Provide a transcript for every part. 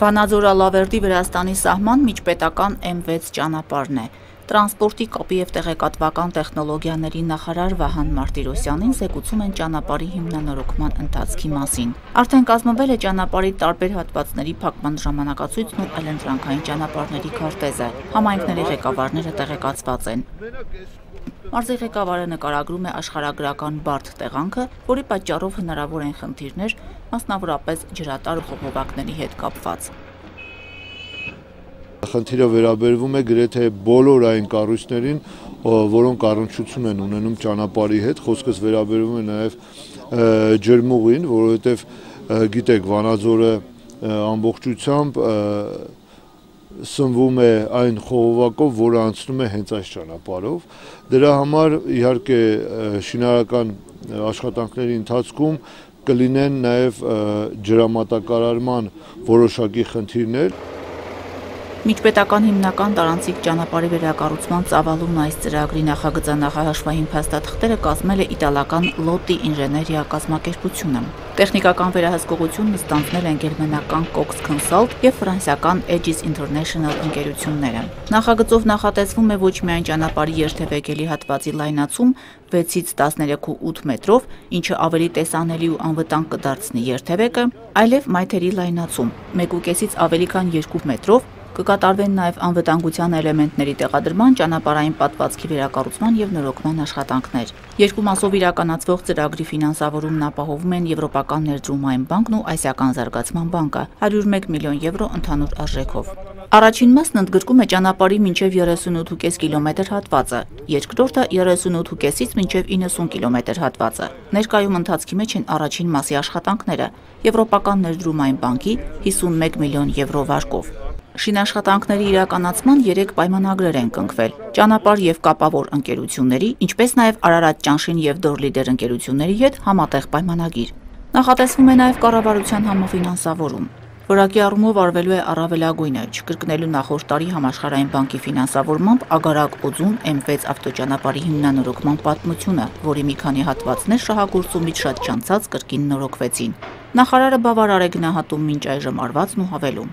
Վանաձոր-Ալավերդի Վրաստանի սահման միջպետական M6 ճանապարհն է։ Տրանսպորտի կապի և տեղեկատվական տեխնոլոգիաների նախարար Վահան Մարտիրոսյանին զեկուցում են ճանապարհի հիմնանորոգման ընթացքի մասին։ Արդեն կազմվել է ճանապարհի տարբեր հատվածների փակման ժամանակացույցն ու այլընտրանքային ճանապարհների քարտեզը։ Համայնքների ղեկավարները տեղեկացված են։ Մարզի ղեկավարը նկարագրում է աշխարհագրական բարդ տեղանքը, որի պատճառով հնարավոր են խնդիրներ, մասնավորապես ջրատար ու խողովակների հետ կապված։ Խնդիրը վերաբերվում է գրեթե բոլոր այն կառույցներին, որոնք առնչություն են ունենում ճանապարհի հետ, խոսքս վերաբերվում է նաև ջրմուղին, որովհետև գիտեք, Վանաձորը ամբողջությամբ սնվում է այն խողովակով, որը անցնում է հենց այս ճանապարհով։ Դրա համար իհարկե շինարարական աշխատանքների ընթացքում կլինեն նաև ջրամատակարարման որոշակի խնդիրներ։ Միջպետական հիմնական տարանցիկ ճանապարհի վերակառուցման ծավալուն այս ծրագրի նախագծանախահաշվային փաստաթղթերը կազմել է իտալական Լոտի ինժեներիա կազմակերպությունը։ Տեխնիկական վերահսկողությունն ստանձնել են գերմանական Cox Consult և ֆրանսիական Aegis International ընկերությունները։ Նախագծով նախատեսվում է ոչ միայն ճանապարհի երթևեկելի հատվածի լայնացում 6-ից 13.8 մետրով, ինչը ավելի տեսանելի ու անվտանգ կդարձնի երթևեկը, այլև մայթերի լայնացում 1.5-ից ավելի քան 2 մետրով, կկատարվեն նաև անվտանգության էլեմենտների տեղադրման, ճանապարհային պատվածքի վերակառուցման և նորոգման աշխատանքներ։ Երկու մասով իրականացվող ծրագրի ֆինանսավորումն ապահովում են Եվրոպական ներդրումային բանկն ու Ասիական զարգացման բանկը 101 միլիոն եվրո ընդհանուր արժեքով։ Առաջին մասն ընդգրկում է ճանապարհի մինչև 38.5 կիլոմետր հատվածը, երկրորդը 38.5-ից մինչև 90 կիլոմետր հատվածը։ Ներկայում ընթացքի մեջ են առաջին մասի աշխատանքները Եվրոպական ներդրումային բանկի 51 միլիոն եվրո վարկով։ Շինաշխատանքների իրականացման 3 պայմանագրեր են կնքվել ճանապարհ և կապավոր ընկերությունների, ինչպես նաև Արարատ Ճանշին և Դորլիդեր ընկերությունների հետ համատեղ պայմանագիր։ Նախատեսվում է նաև կառավարության համաֆինանսավորում։ Որակի առումով արվելու է առավելագույնը, չկրկնելու նախորդ տարի Համաշխարհային բանկի ֆինանսավորմամբ Ագարակ-Օձուն M6 ավտոճանապարհի հիմնանորոգման պատմությունը, որի մի քանի հատվածներ շահագործումից շատ չանցած կրկին նորոգվեցին։ Նախարարը բավարար է գնահատում մինչ այժմ արվածն ու հավելում։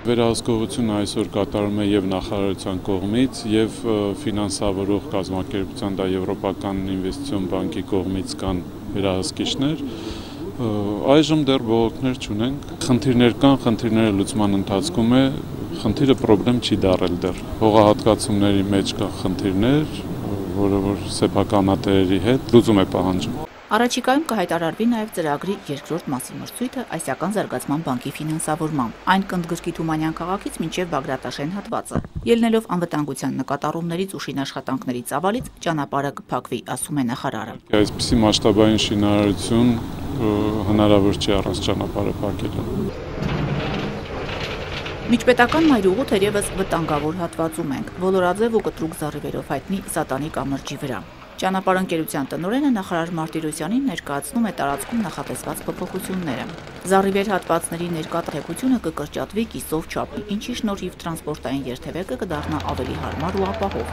Վերահսկողությունը այսօր կատարում է և նախարարության կողմից, և ֆինանսավորող կազմակերպության, դա Եվրոպական ինվեստիցիոն բանկի կողմից կան վերահսկիչներ։ Այժմ դեռ բողոքներ չունենք, խնդիրներ կան, խնդիրները լուծման ընթացքում է, խնդիրը պրոբլեմ չի դառել դեռ։ Հողահատկացումների մեջ կան խնդիրներ, որը որ սեփականատերերի հետ լուծում է պահանջում։ Առաջիկայում կհայտարարվի նաև ծրագրի երկրորդ մասի մրցույթը Ասիական զարգացման բանկի ֆինանսավորմամբ։ Այն կընդգրկի Թումանյան քաղաքից մինչև Բագրատաշեն հատվածը։ Ելնելով անվտանգության նկատառումներից ու շինաշխատանքների ծավալից, ճանապարհը կփակվի, ասում է նախարարը։ Այսպիսի մասշտաբային շինարարություն հնարավոր չի առանց ճանապարհը փակելը։ Միջպետական մայրուղու թերևս վտանգավոր հատվածում ենք, ոլորաձև ու կտրուկ զառիվերով հայտնի Սատանի կամրջի վրա։ Ճանապարհ ընկերության տնօրենը նախարար Մարտիրոսյանին ներկայացնում է տարածքում նախատեսված փոփոխությունները։ Զառիվեր հատվածների ներկա տեղեկությունը կկրճատվի կիսով չափի, ինչի շնորհիվ տրանսպորտային երթևեկը կդառնա ավելի հարմար ու ապահով։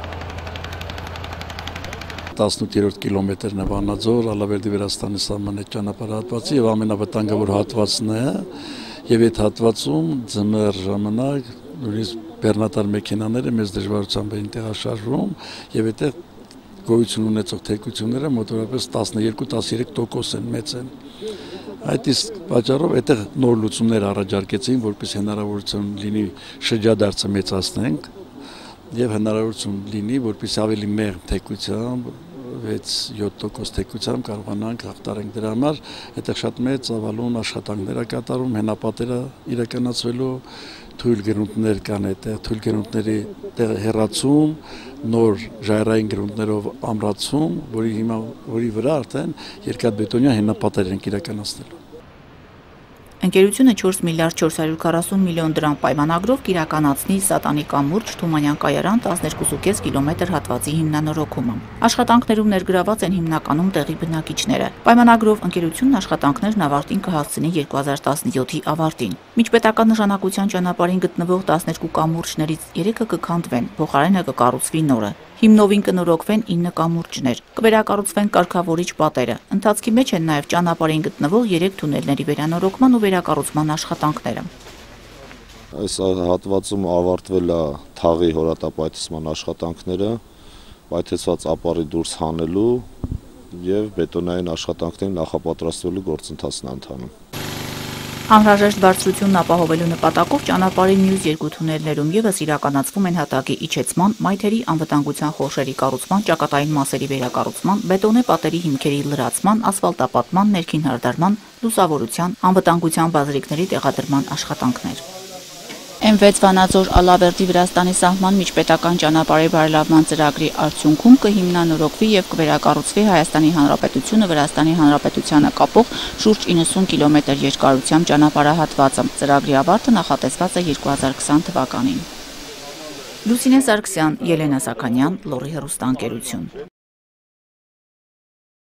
18-րդ կիլոմետրն է Վանաձոր, Ալավերդի Վրաստանի սահմանի ճանապարհահատվածի եւ ամենավտանգավոր հատվածն է, եւ այդ հատվածում ձմեռ ժամանակ նույնիսկ բեռնատար մեքենաները մեծ դժվարությամբ էին տեղաշարժվում եւ այդտեղ գոյություն ունեցող թեքությունները մոտավորապես 12-13% են, մեծ են։ Այդ իսկ պատճառով այդտեղ նոր լուծումներ առաջարկեցին, որպես հնարավորություն լինի շրջադարձը մեծացնենք եւ հնարավորություն լինի, որպես ավելի մեղմ թեքությամբ 6-7% թեքությամբ կարողանանք հաղթարենք։ Դրա համար այդտեղ շատ մեծ ծավալուն աշխատանքներ կատարում, հենապատերը իրականացվելու, թույլ գրունտներ կան այդտեղ, թույլ գրունտների հեռացում, նոր ժայռային գրունտներով ամրացում, որի վրա արդեն երկաթբետոնյա հենապատեր են իրականացնելու։ Ընկերությունը 4 միլիարդ 440 միլիոն դրամ պայմանագրով կիրականացնի Սատանի կամուրջ Թումանյան կայարան 12.5 կիլոմետր հատվածի հիմնանորոգումը։ Աշխատանքներում ներգրաված են հիմնականում տեղի բնակիչները։ Պայմանագրով ընկերությունն աշխատանքներն ավարտին կհասցնի 2017-ի ավարտին։ Միջպետական նշանակության ճանապարհին գտնվող 12 կամուրջներից 3-ը կքանդվեն, փոխարենը կկառուցվի նորը։ Հիմնովին կնորոգվեն 9 կամուրջներ, կվերակառուցվեն կարգավորիչ պատերը։ Ընթացքի մեջ են նաև ճանապարհին գտնվող 3 թունելների վերանորոգման ու վերակառուցման աշխատանքները։ Այս հատվածում ավարտվել է թաղի հորատապայթեցման աշխատանքները, պայթեցված ապարի դուրս հանելու եւ բետոնային աշխատանքներին նախապատրաստվելու գործընթացն է ընթանում։ Անհրաժեշտ բարձրությունն ապահովելու նպատակով ճանապարհի մյուս երկու թունելներում ևս իրականացվում են հատակի իջեցման, մայթերի անվտանգության խորշերի կառուցման, ճակատային մասերի վերակառուցման, բետոնե պատերի հիմքերի լրացման, ասֆալտապատման, ներքին հարդարման, լուսավորության, անվտանգության բազրիկների տեղադրման աշխատանքներ։ M6 Վանաձոր Ալավերդի Վրաստանի սահման միջպետական ճանապարհի բարելավման ծրագրի արդյունքում կհիմնանորոգվի եւ կվերակառուցվի Հայաստանի Հանրապետությունը Վրաստանի Հանրապետությանը կապող շուրջ 90 կիլոմետր երկարությամբ ճանապարհահատվածը։ Ծրագրի ավարտը նախատեսված է 2020 թվականին։ Լուսինե Սարգսյան, Ելենա Սաքանյան, Լոռի հեռուստաընկերություն։